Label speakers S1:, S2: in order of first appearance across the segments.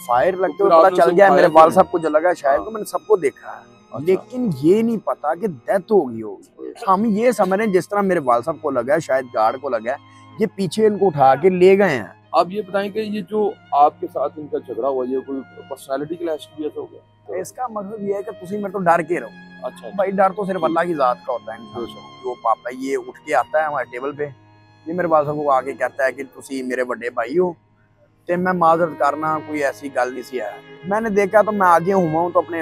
S1: Fire लगते हुए पता चल गया मेरे वाल साहब को जो लगा शायद, तो मैंने सबको देखा है।
S2: अच्छा।
S1: लेकिन ये नहीं पता कि डेथ हो गई होगी। हम ये समझ रहे हैं जिस तरह मेरे वाल साहब को लगा है, शायद गार्ड को लगा है, ये पीछे इनको उठा के ले गए हैं।
S2: आप ये बताएं कि ये जो आपके साथ इनका झगड़ा हुआ, ये कोई पर्सनालिटी क्लैश भी ऐसा हो गया?
S1: तो इसका मतलब ये है कि तुसी मेरे तो डर के रहो।
S2: अच्छा
S1: भाई डर तो सिर्फ अल्लाह की जात का होता है इंसान को। जो पापा ये उठ के आता है हमारे टेबल पे, ये मेरे वाल साहब को आके कहता है कि तुसी मेरे बड़े भाई हो, ते मैं माजरत करना, कोई ऐसी गल नहीं सी है। मैंने देखा तो मैं आगे हुआ हूँ तो अपने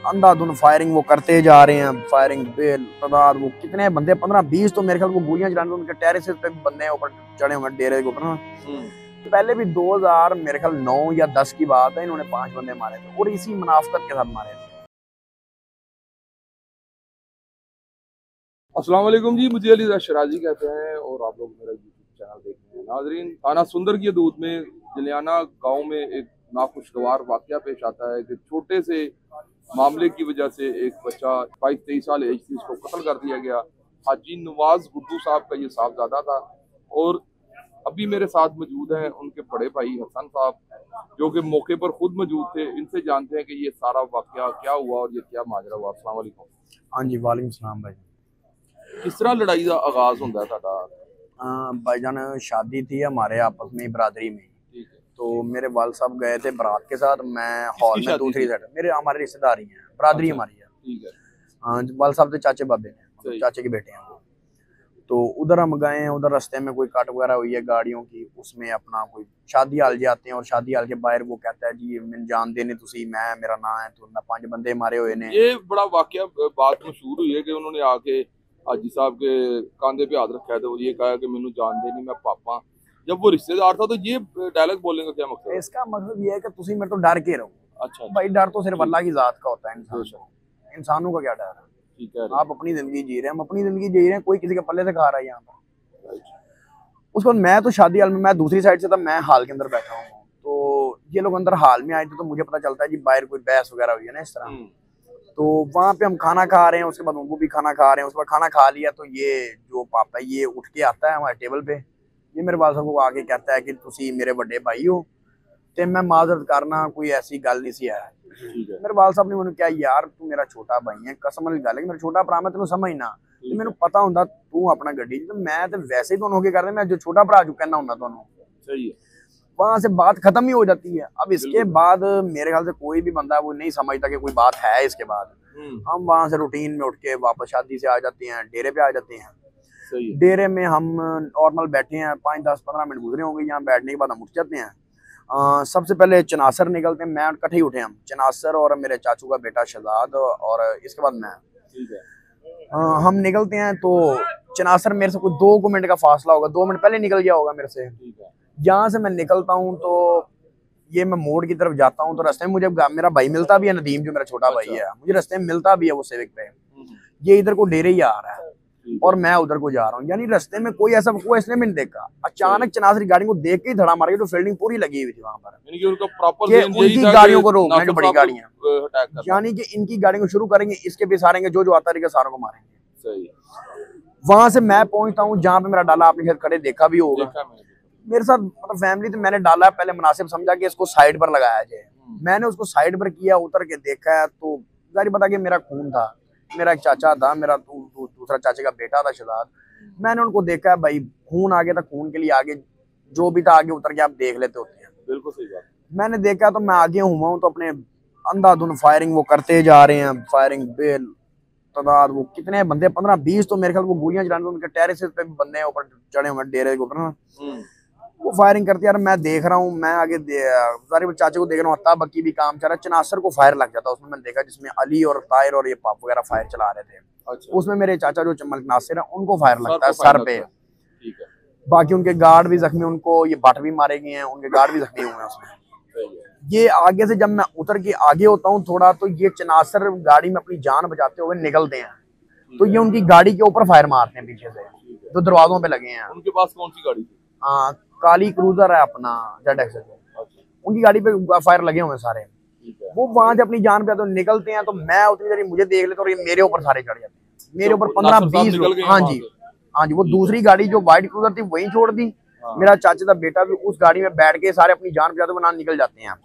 S1: अंधाधुन फायरिंग वो करते जा रहे हैं। फायरिंग बेतादाद, वो कितने बंदे 15-20 तो मेरे ख्याल को गोलियां चलाने, उनके टेरेस पे भी बंदे ऊपर चढ़े हुए डेरे के ऊपर। पहले भी 2000 मेरे ख्याल 9 या 10 की बात है, इन्होंने 5 बंदे मारे थे और इसी मुनाफकत के साथ मारे थे।
S2: अस्सलाम वालेकुम जी, मुझे अली शराजी कहते हैं और आप लोग मेरा यूट्यूब चैनल देख रहे हैं। नाजरीन, थाना सुंदर की हदूद में जलियाना गांव में एक नाखुशगवार वाकया पेश आता है कि छोटे से मामले की वजह से एक बच्चा 22-23 साल एज थी, उसको कत्ल कर दिया गया। हाजी नवाज गुड्डू साहब का ये साहबजादा था और अभी मेरे साथ मौजूद हैं उनके बड़े भाई हसन साहब, जो कि मौके पर खुद मौजूद थे। इनसे जानते हैं कि ये सारा वाकया क्या हुआ और ये क्या माजरा हुआ। अस्सलाम वालेकुम।
S1: हाँ जी, वालेकुम सलाम भाई।
S2: किस तरह लड़ाई का आगाज होता है साडा?
S1: भाईजान शादी थी हमारे आपस में बरादरी में,
S2: ठीक है।
S1: तो मेरे वाल साहब गए थे बारात के साथ, मैं हॉल में दूसरी साइड, मेरे हमारे रिश्तेदारी हैं, बरादरी हमारी है।
S2: ठीक है।
S1: हाँ, वाल साहब थे चाचे बाबे ने, मतलब चाचे के बेटे हैं वो। तो उधर हम गए हैं, उधर रास्ते में कोई कट वगैरह हुई है गाड़ियों की, उसमें अपना कोई शादी हाल जाते हैं और शादी हाल के बाहर वो कहता है जी मैंने जान देने तुसी, मैं मेरा नाम है, तो मैं 5 बंदे मारे हुए ने।
S2: ये बड़ा वाकया बात मशहूर हुई है कि उन्होंने आके हाजी साहब के कांधे पे हाथ रखा है तो ये कहा कि मैंने जान देनी, मैं पापा। जब वो रिश्तेदार था तो ये डायलॉग बोलने का क्या मकसद है?
S1: इसका मतलब ये है कि तुसी मेरे तो डर के रहो।
S2: अच्छा।
S1: भाई डर तो सिर्फ अल्लाह की जात का होता है इंसान को, इंसानों का क्या डर है।
S2: ठीक है।
S1: आप अपनी जिंदगी जी रहे हैं, हम अपनी जिंदगी जी रहे हैं, कोई किसी के पल्ले से खा रहा है यहाँ पर। उसके बाद मैं तो शादी हाल में, मैं दूसरी साइड से था, मैं हाल के अंदर बैठा हूँ, तो ये लोग अंदर हाल में आए थे, तो मुझे पता चलता है जी बाहर कोई बहस वगैरह हुई है ना इस तरह। तो वहां पे हम खाना खा रहे हैं, उसके बाद उनको भी खाना खा रहे हैं, उसके बाद खाना खा लिया तो ये जो पापा है ये उठ के आता है हमारे टेबल पे, ये मेरे वाल साहब को आके कहता है कि तुसी मेरे बड़े भाई हो, ते मैं माजरत करना, कोई ऐसी गल नहीं सी है। मेरे वाल साहब ने मैंने क्या यार तू मेरा छोटा भाई है, कसम वाली गल है, मेरा छोटा भरा, मैं तेन समझना, तो मैंने पता होंदा तू अपना गड्डी तो मैं तो वैसे ही तुहानू होके कर, मैं जो छोटा भरा जो कहना होंदा तुहानू।
S2: सही है।
S1: वहां से बात खत्म ही हो जाती है। अब इसके बाद मेरे ख्याल से कोई भी बंदा वो नहीं समझता कि कोई बात है। इसके बाद हम वहां से रूटीन में उठ के वापस शादी से आ जाते हैं, डेरे पे आ जाते हैं।
S2: सही है।
S1: डेरे में हम नॉर्मल बैठे हैं, 5-10-15 मिनट गुजरे होंगे यहाँ बैठने के बाद हम उठ जाते हैं। सबसे पहले चनासर निकलते हैं, मैं इकट्ठे ही उठे हम, चनासर और मेरे चाचू का बेटा शहजाद और इसके बाद मैं।
S2: ठीक है।
S1: हम निकलते हैं तो चनासर मेरे से कोई 2 मिनट का फासला होगा, 2 मिनट पहले निकल गया होगा मेरे से।
S2: ठीक है।
S1: यहाँ से मैं निकलता हूँ तो ये मैं मोड़ की तरफ जाता हूँ तो रास्ते में मुझे मेरा भाई मिलता भी है, नदीम जो मेरा छोटा भाई है, मुझे रास्ते में मिलता भी है वो सेविक पे। ये इधर को डेरे ही आ रहा है और मैं उधर को जा रहा हूँ, यानी रास्ते में कोई ऐसा को इसने भी नहीं देखा। अचानक चनासरी गाड़ी को देख के ही धड़ा मार के, तो फील्डिंग पूरी लगी हुई थी वहां पर,
S2: यानी कि उनका प्रॉपर
S1: उनकी गाड़ियों को रोकना है जो बड़ी गाड़ियां, यानी कि इनकी गाड़ियों को शुरू करेंगे, इसके भी सारेंगे, जो आता रहेगा सारों को मारेंगे।
S2: सही।
S1: वहां से मैं पहुंचता हूँ जहाँ पे मेरा डाला आपने शायद खड़े देखा भी होगा। मेरे साथ मतलब फैमिली तो मैंने डाला पहले मुनासिब समझा कि इसको साइड पर लगाया जाए। मैंने उसको साइड पर किया, उतर के देखा है तो जारी पता कि मेरा खून था, मेरा एक चाचा था, मेरा दूसरा चाचे का बेटा था शहजाद। मैंने उनको देखा है भाई, खून आगे था, खून के लिए आगे जो भी था आगे उतर के आप देख लेते होते हैं।
S2: बिल्कुल सही बात। मैंने
S1: देखा तो मैं आगे हुआ हूँ तो अपने अंधाधुन फायरिंग वो करते जा रहे हैं। फायरिंग बेतादाद, वो कितने बंदे 15-20 तो मेरे ख्याल वो गोलियां चलाने, उनके टेरेस पे भी बंदे ऊपर चढ़े हुए डेरे के ऊपर। वो फायरिंग करती यार, मैं देख रहा हूँ, मैं आगे सारे चाचे को देख रहा हूँ, हत्ता बक्की भी काम चल रहा है। चनासर को फायर लग जाता, उसमें मैंने देखा जिसमें अली और ताहिर और ये पाप वगैरह फायर चला रहे थे। अच्छा। उसमें मेरे चाचा जो मलिक नासिर है उनको फायर लगता है सर पे। ठीक है। बाकी उनके गार्ड भी जख्मी, उनको ये बट भी मारे गए हैं, उनके गार्ड भी जख्मी हुए हैं उसमें। ये आगे से जब मैं उतर के आगे होता हूँ थोड़ा, तो ये चनासर गाड़ी में अपनी जान बचाते हुए निकलते हैं, तो ये उनकी गाड़ी के ऊपर फायर मारते हैं पीछे से, जो दरवाजों पे लगे हैं।
S2: उनके पास कौन सी गाड़ी थी?
S1: काली क्रूजर है अपना ZX, उनकी गाड़ी पे फायर लगे हुए हैं सारे। वो वहां से अपनी जान पे तो निकलते हैं, तो मैं उतनी देर मुझे देख लेते और ये मेरे ऊपर सारे चढ़ जाते हैं, मेरे ऊपर 15-20 लोग। हाँ जी, हाँ जी। वो दूसरी गाड़ी जो व्हाइट क्रूजर थी वही छोड़ दी, मेरा चाचा का बेटा भी उस गाड़ी में बैठ के सारे अपनी जान बचाते हुए निकल जाते हैं।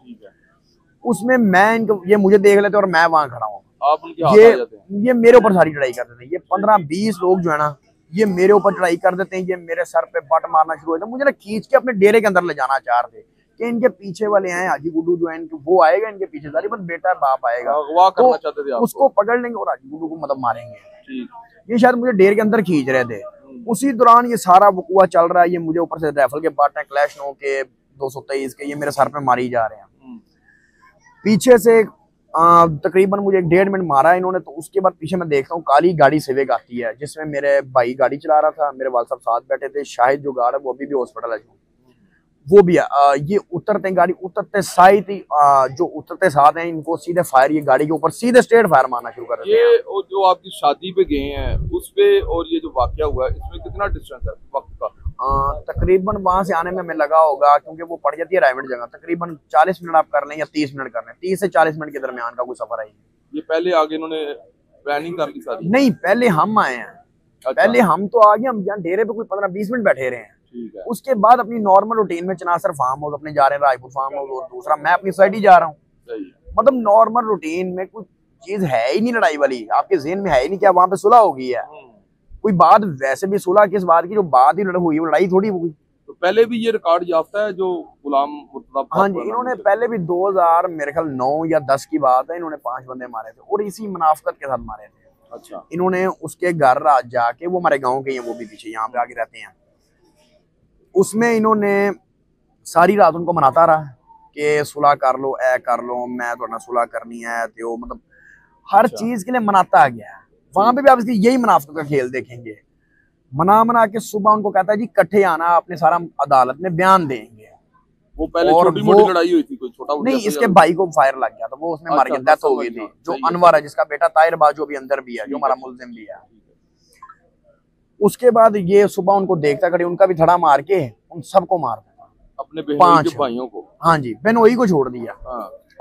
S1: उसमें मैं इनको, ये मुझे देख लेते और मैं वहां खड़ा हूँ,
S2: आप उनके हाथ आ जाते हैं।
S1: ये मेरे ऊपर सारी चढ़ाई कर देते हैं। ये 15-20 लोग जो है ना, ये मेरे ऊपर चढ़ाई कर देते हैं। ये मेरे सर पे बट मारना शुरू हो जाता है। मुझे ना खींच के अपने डेरे के अंदर ले जाना चाह रहे थे कि इनके पीछे वाले हैं हाजी गुड्डू जो है, इनके वो आएगा, इनके पीछे सारी बस बेटा बाप आएगा,
S2: अगवा करना चाहते थे आपको।
S1: उसको पकड़ लेंगे और हाजी गुड्डू को मतलब मारेंगे। ये शायद मुझे डेरे के अंदर खींच रहे थे। उसी दौरान ये सारा वकुआ चल रहा है। ये मुझे ऊपर से राइफल के बाट है, क्लैश 9 के 223 के, ये मेरे सर पे मारी जा रहे हैं। पीछे से तकरीबन मुझे 1.5 मिनट मारा है इन्होंने। तो उसके बाद पीछे मैं देखता हूँ काली गाड़ी सिविक आती है, जिसमें मेरे भाई गाड़ी चला रहा था, मेरे वाल साहब साथ बैठे थे, शाहिद जो गार्ड है वो अभी भी हॉस्पिटल है, वो भी है। ये उतरते गाड़ी उतरते साथ ही जो उतरते साथ हैं इनको सीधे फायर, ये गाड़ी के ऊपर सीधे स्ट्रेट फायर मारना शुरू कर देते हैं।
S2: ये जो आपकी शादी पे गए हैं उस पे और ये जो वाकया हुआ है इसमें कितना डिस्टेंस है वक्त का?
S1: तकरीबन वहां से आने में हमें लगा होगा, क्योंकि वो पड़ जाती है रायगढ़ जगह, तकरीबन 40 मिनट आप कर लें या 30 मिनट कर लें, 30 से 40 मिनट के दरमियान का कोई सफर है।
S2: ये पहले आगे इन्होंने प्लानिंग कर ली सारी?
S1: नहीं, पहले हम आए हैं। अच्छा। पहले हम तो आ गए, हम यहाँ डेरे पे कोई 15-20 मिनट बैठे रहे हैं। ठीक है। उसके बाद अपनी नॉर्मल रूटीन में चनासर फार्म हाउस अपने जा रहे हैं, रायपुर फार्म हाउस, और दूसरा मैं अपनी सोसाइटी जा रहा हूँ। मतलब नॉर्मल रूटीन में कुछ चीज है ही नहीं लड़ाई वाली, आपके ज़हन में है ही नहीं क्या वहां पे सुलह हो गई है। कोई बात वैसे भी सुलह किस बात की, जो बात ही हुई वो लड़ाई थोड़ी हुई।
S2: तो पहले भी ये रिकॉर्ड याफ्ता है जो गुलाम मुर्तज़ा?
S1: हाँ जी, इन्होंने पहले भी 2000 मेरे ख्याल 9 या 10 की बात है, इन्होंने 5 बंदे मारे थे और इसी मुनाफकत के साथ मारे थे। अच्छा। इन्होंने उसके घर रात जाके, वो हमारे गाँव के हैं, वो भी पीछे यहाँ पे आके रहते हैं, उसमें इन्होंने सारी रात उनको मनाता रहा कि सुलह कर लो, ए कर लो, मैं तो सुलह करनी है, तो मतलब हर चीज के लिए मनाता आ गया। वहां पे भी आप इसकी यही मुनाफिक का खेल देखेंगे। मना के सुबह उनको कहता है जी इकट्ठे आना, अपने सारा अदालत में बयान देंगे।
S2: वो पहले छोटी मोटी लड़ाई हुई थी, कोई छोटा
S1: नहीं, इसके भाई को फायर लग गया था, वो उसमें मर गया, डेथ हो गई थी। जो अनवर है, जिसका बेटा ताहिर बाजू भी अंदर भी है, जो हमारा मुल्जिम भी है। उसके बाद ये सुबह उनको देखता खड़े, उनका भी धड़ा मार के उन सबको मार दिया, अपने 5 भाइयों को। हाँ जी, बेनोई को छोड़ दिया।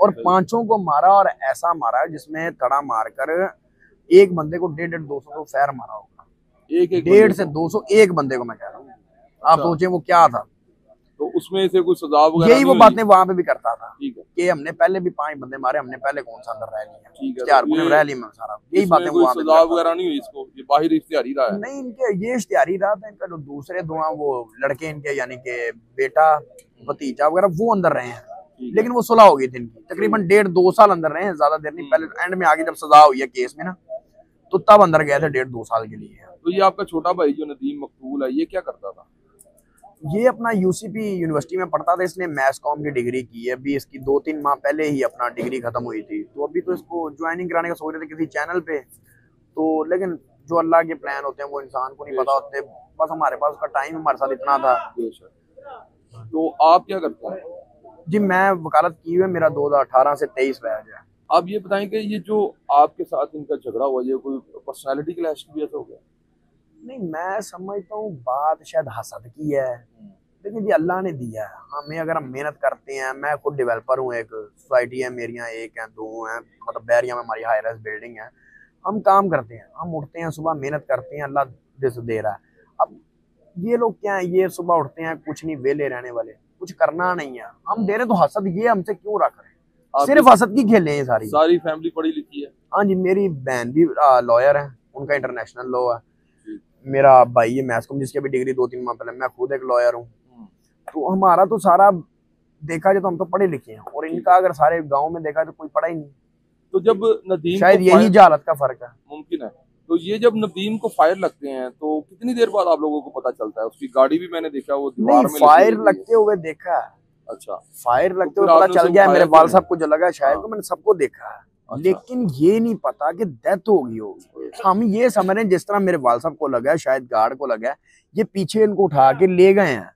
S1: और 5 को मारा, और ऐसा मारा जिसमें धड़ा मारकर एक बंदे को 150-200 को फायर मारा होगा। 150 से 200 एक बंदे को, मैं कह रहा हूँ। आप सोचे वो क्या था।
S2: तो उसमें से कोई सजा वगैरह?
S1: यही वो बातें वहां पे भी करता था कि हमने पहले भी 5 बंदे मारे, हमने पहले कौन सा अंदर रह लिया, रह ली में सारा, यही बातें।
S2: कोई सजा वगैरह नहीं हुई इसको? ये बाहर इश्तिहारी रहा है?
S1: नहीं, इनके ये इश्तिहारी रहा था। इनका जो दूसरे 2 वो लड़के इनके, यानी कि बेटा भतीजा वगैरह, वो अंदर रहे हैं, लेकिन वो सुलह हो गई थी इनकी। तकरीबन 1.5-2 साल अंदर रहे हैं, ज्यादा देर नहीं। पहले एंड में आगे जब सजा हुई है केस में ना, तो तब अंदर गए थे 1.5-2 साल के लिए।
S2: तो ये आपका छोटा भाई जो नदीम मकतूल है, ये क्या करता था?
S1: ये अपना यूसीपी यूनिवर्सिटी में पढ़ता था। इसने मैथ्स कॉम की डिग्री की है। अभी इसकी 2-3 माह पहले ही अपना डिग्री खत्म हुई थी, तो अभी तो इसको ज्वाइनिंग कराने का सोच रहे थे किसी चैनल पे। तो लेकिन जो अल्लाह के प्लान होते हैं वो इंसान को नहीं पता होते। बस हमारे पास उसका टाइम हमारे साथ इतना था।
S2: तो आप क्या करते हैं?
S1: जी, मैं वकालत की हुई है, मेरा 2018 से 23 बैच है।
S2: आप ये बताएं कि ये जो आपके साथ इनका झगड़ा हुआ, ये कोई पर्सनालिटी क्लैश की वजह से हो गया?
S1: नहीं, मैं समझता हूँ बात शायद हसद की है, लेकिन जी अल्लाह ने दिया है हमें। अगर हम मेहनत करते हैं, मैं खुद डेवलपर हूँ, एक सोसाइटी है मेरी, 1 है 2 हैं, मतलब बैरिया में हमारी हाई राइज बिल्डिंग है। हम काम करते हैं, हम उठते हैं सुबह, मेहनत करते हैं, अल्लाह रिज़्क़ दे रहा है। अब ये लोग क्या है, ये सुबह उठते हैं, कुछ नहीं, वेले रहने वाले, कुछ करना नहीं है, हम दे रहे तो हसद ये हमसे क्यों रख रहे हैं? सिर्फ हसद की खेले हैं सारी
S2: फैमिली पढ़ी लिखी है?
S1: हाँ जी, मेरी बहन भी लॉयर है, उनका इंटरनेशनल लॉ है। मेरा भाई है मैथ्स कॉम, जिसकी भी डिग्री 2-3 माह पहले। मैं खुद एक लॉयर हूँ। तो हमारा तो सारा देखा जाए तो हम तो पढ़े लिखे हैं, और इनका अगर सारे गांव में देखा तो कोई पढ़ा ही नहीं।
S2: तो जब नदीम,
S1: शायद यही जहालत का फर्क है,
S2: मुमकिन है। तो ये जब नदीम को फायर लगते हैं तो कितनी देर बाद आप लोगों को पता चलता है? उसकी गाड़ी भी मैंने देखा, वो दीवार में
S1: फायर लगते हुए देखा है।
S2: अच्छा,
S1: फायर लगते हुए पता चल गया। मेरे वाल साहब को जो लगा शायद, तो मैंने सबको देखा है। अच्छा। लेकिन ये नहीं पता कि डेथ हो गई होगी। हम ये समझ रहे हैं जिस तरह मेरे वाल साहब को लगा है, शायद गार्ड को लगा है, ये पीछे इनको उठा के ले गए हैं।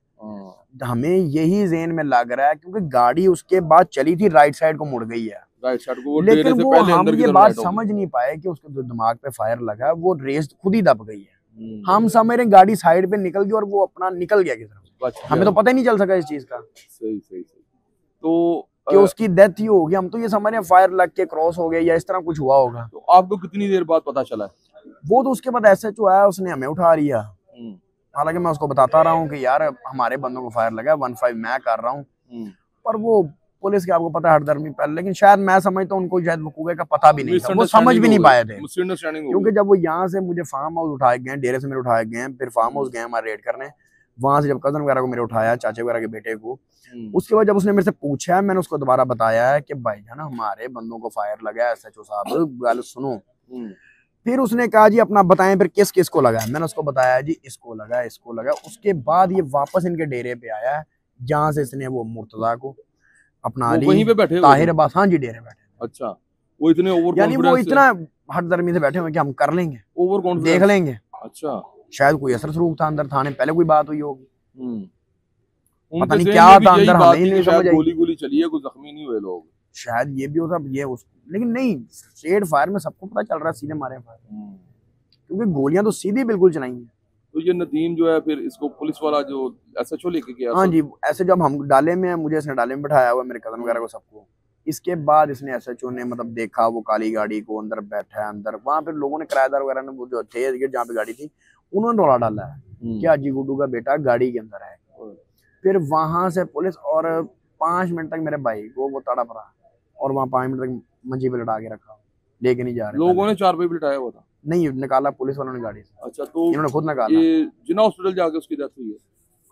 S1: हमें यही ज़हन में लग रहा है, क्योंकि गाड़ी उसके बाद चली थी, राइट साइड को मुड़ गई है, राइट साइड को। लेकिन वो हम ये बात समझ नहीं पाए कि उसके जो दिमाग पे फायर लगा, वो रेस खुद ही दब गई है। हम समझ रहे गाड़ी साइड पे निकल गई और वो अपना निकल गया की तरफ। हमें तो पता ही नहीं चल सका इस चीज का।
S2: सही। तो
S1: कि उसकी डेथ ही होगी, हम तो ये समझ रहे हैं फायर लग के क्रॉस हो गया या इस तरह कुछ हुआ होगा।
S2: तो आपको कितनी देर बाद पता चला?
S1: वो तो उसके बाद SHO आया, उसने हमें उठा लिया। हालांकि मैं उसको बताता रहा हूँ कि यार हमारे बंदों को फायर लगा, 15 मैं कर रहा हूँ, पर वो पुलिस के आपको पता है हरदर्मी पहले, लेकिन शायद मैं समझता हूँ उनको शायद वकूए का पता भी नहीं था, वो समझ भी नहीं पाए थे। क्योंकि जब वो यहाँ से मुझे फार्म हाउस उठाए गए, डेरे से मेरे उठाए गए, फिर फार्म हाउस गए हमारे रेड करने, वहां से जब कजन वगैरह को मेरे उठाया, चाचे वगैरह के बेटे को, उसके बाद जब उसने मेरे से पूछा, मैंने उसको दोबारा बताया है कि भाई है ना हमारे बंदों को फायर लगा है, SHO साहब गल सुनो। फिर उसने कहा जी अपना बताएं फिर किस किस को लगा है। मैंने उसको बताया जी इसको लगा, इसको लगा। उसके बाद ये वापस इनके डेरे पे आया है, जहाँ से इसने वो मुर्तजा को अपना
S2: वहीं पे बैठे
S1: ताहिर अब्बास, हाँ जी डेरे बैठे।
S2: अच्छा, वो इतने ओवर
S1: यानी वो इतना हरदर्मी से बैठे हुए कि हम कर लेंगे,
S2: ओवर कॉन्फिडेंस,
S1: देख लेंगे।
S2: अच्छा,
S1: शायद कोई असर सरूक था अंदर, थाने पहले कोई बात हुई होगी, पता नहीं
S2: उनके
S1: क्या
S2: ज़हन में भी
S1: था
S2: यही
S1: अंदर,
S2: बात
S1: हमें
S2: थी कि
S1: नहीं
S2: शायद
S1: समझ आई।
S2: गोली चली है, कोई जख्मी नहीं हुए लोग।
S1: शायद ये भी होता ये उस, लेकिन नहीं, स्ट्रेट फायर में सबको पता चल रहा है सीधे मारे फायर, क्योंकि गोलियां तो सीधी बिल्कुल चलाई हैं।
S2: तो ये नदीम जो है फिर इसको पुलिस वाला जो SHO लेके गया,
S1: हाँ जी, ऐसे जब हम डाले में, मुझे इसने डाले में बिठाया हुआ, मेरे कदम वगैरह को सबको। इसके बाद इसने SHO ने मतलब देखा वो काली गाड़ी को, अंदर बैठा है अंदर, वहां पे लोगों ने, किराएदार वगैरह ने, वो जो थे जहाँ पे गाड़ी थी, उन्होंने रोला डाला है कि अजी गुड्डू का बेटा गाड़ी के अंदर है। फिर वहां से पुलिस, और 5 मिनट तक मेरे भाई को वो तड़प रहा, और वहां 5 मिनट तक मंजी पे लटा के रखा, लेके नहीं जा रहे।
S2: लोगों ने 4 पे बिठाया हुआ था?
S1: नहीं, निकाला पुलिस वालों ने गाड़ी से।
S2: अच्छा, तो
S1: इन्होंने खुद निकाला।
S2: ये जिन्ना हॉस्पिटल जाके उसकी डेथ हुई है?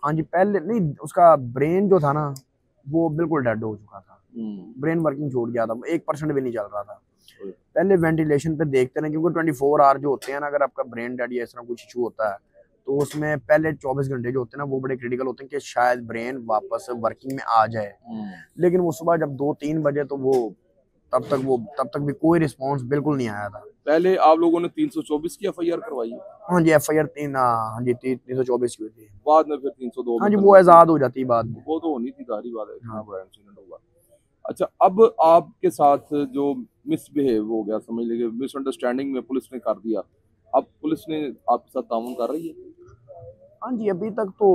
S1: हाँ जी, पहले नहीं, उसका ब्रेन जो था ना वो बिल्कुल डेड हो चुका था, ब्रेन वर्किंग छूट गया था, 1% भी नहीं चल रहा था। पहले वेंटिलेशन पे देखते रहे, क्योंकि 24 आवर जो होते हैं ना, अगर आपका ब्रेन डेड या इस तरह कुछ इशू होता है तो उसमें पहले 24 घंटे जो होते हैं ना वो बड़े क्रिटिकल होते हैं कि शायद ब्रेन वापस वर्किंग में आ जाए। लेकिन वो सुबह जब 2-3 बजे, तो वो तब तक भी कोई रिस्पांस बिल्कुल नहीं आया था।
S2: पहले आप लोगों ने 324 की FIR करवाई है?
S1: हाँ जी, FIR 324 की हुई थी,
S2: बाद में फिर 302
S1: हाँ जी, वो आजाद हो जाती बाद में।
S2: वो तो होनी थी, जारी बात है, इतना बड़ा इंसिडेंट हुआ। अच्छा, अब आपके साथ जो मिसबिहेव हो गया, समझ लीजिए मिसअंडरस्टैंडिंग में पुलिस ने कर दिया, अब पुलिस ने आपके साथ ताउन कर रही है?
S1: हाँ जी, अभी तक तो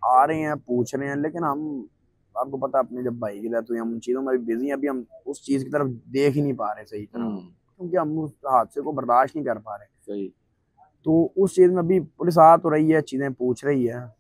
S1: आ रहे हैं, पूछ रहे हैं, लेकिन हम, आपको पता अपने जब भाई की डेथ हुई, हम उन चीज़ों में भी बिजी हैं, अभी हम उस चीज़ की तरफ देख ही नहीं पा रहे सही तरह, क्योंकि हम उस हादसे को बर्दाश्त नहीं कर पा रहे।
S2: सही।
S1: तो उस चीज़ में अभी पुलिस आ तो रही है, चीज़ें पूछ रही है,